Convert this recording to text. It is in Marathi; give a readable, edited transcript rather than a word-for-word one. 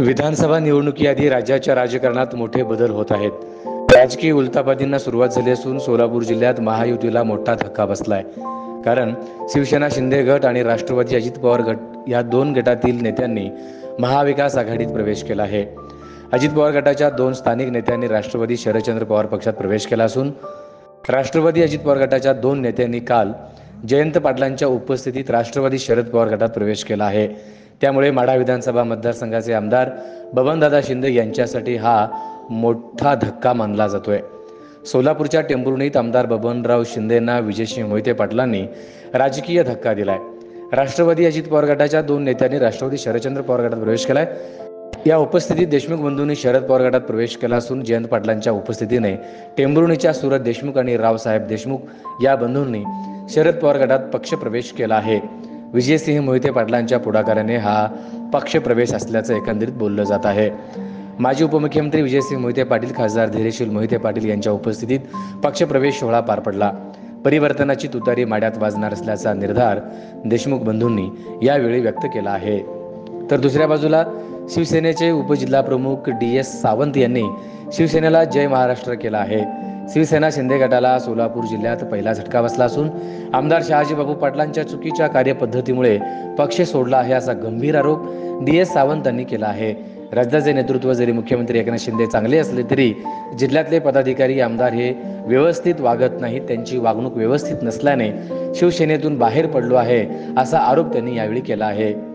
विधानसभा निवडणुकीआधी राज्याच्या राजकारणात मोठे बदल होत आहेत. राजकीय उलथापालथींना सुरुवात झाली असून सोलापूर जिल्ह्यात महायुतीला मोठा धक्का बसलाय. कारण शिवसेना शिंदे गट आणि राष्ट्रवादी अजित पवार गट या दोन गटातील नेत्यांनी महाविकास आघाडीत प्रवेश केला आहे. अजित पवार गटाच्या दोन स्थानिक नेत्यांनी राष्ट्रवादी शरदचंद्र पवार पक्षात प्रवेश केला असून राष्ट्रवादी अजित पवार गटाच्या दोन नेत्यांनी काल जयंत पाटलांच्या उपस्थितीत राष्ट्रवादी शरद पवार गटात प्रवेश केला आहे. त्यामुळे माढा विधानसभा मतदारसंघाचे आमदार बबनदादा शिंदे यांच्यासाठी हा मोठा धक्का मानला जातोय. सोलापूरच्या टेंभुर्णीत आमदार बबनराव शिंदेंना विजयसिंह मोहिते पाटलांनी राजकीय धक्का दिलाय. राष्ट्रवादी अजित पवार गटाच्या दोन नेत्यांनी राष्ट्रवादी शरदचंद्र पवार गटात प्रवेश केलाय. या उपस्थितीत देशमुख बंधूंनी शरद पवार गटात प्रवेश केला असून जयंत पाटलांच्या उपस्थितीने टेंभुर्णीच्या सुरत देशमुख आणि रावसाहेब देशमुख या बंधूंनी शरद पवार गटात पक्षप्रवेश केला आहे. विजयसिंह मोहिते पाटलांच्या पुढाकाराने हा पक्षप्रवेश असल्याचं एकंदरीत बोललं जात आहे. माजी उपमुख्यमंत्री विजयसिंह मोहिते पाटील, खासदार धैर्यशील मोहिते पाटील यांच्या उपस्थितीत पक्षप्रवेश सोहळा पार पडला. परिवर्तनाची तुतारी माड्यात वाजणार असल्याचा निर्धार देशमुख बंधूंनी यावेळी व्यक्त केला आहे. तर दुसऱ्या बाजूला शिवसेनेचे उपजिल्हाप्रमुख DS सावंत यांनी शिवसेनेला जय महाराष्ट्र केला आहे. शिवसेना शिंदे गटाला सोलापूर जिल्ह्यात पहिला झटका बसला असून आमदार शहाजीबाबू पाटलांच्या चुकीच्या कार्यपद्धतीमुळे पक्ष सोडला आहे असा गंभीर आरोप DS सावंत यांनी केला आहे. राज्याचे नेतृत्व जरी मुख्यमंत्री एकनाथ शिंदे चांगले असले तरी जिल्ह्यातले पदाधिकारी आमदार हे व्यवस्थित वागत नाहीत, त्यांची वागणूक व्यवस्थित नसल्याने शिवसेनेतून बाहेर पडलो आहे असा आरोप त्यांनी यावेळी केला आहे.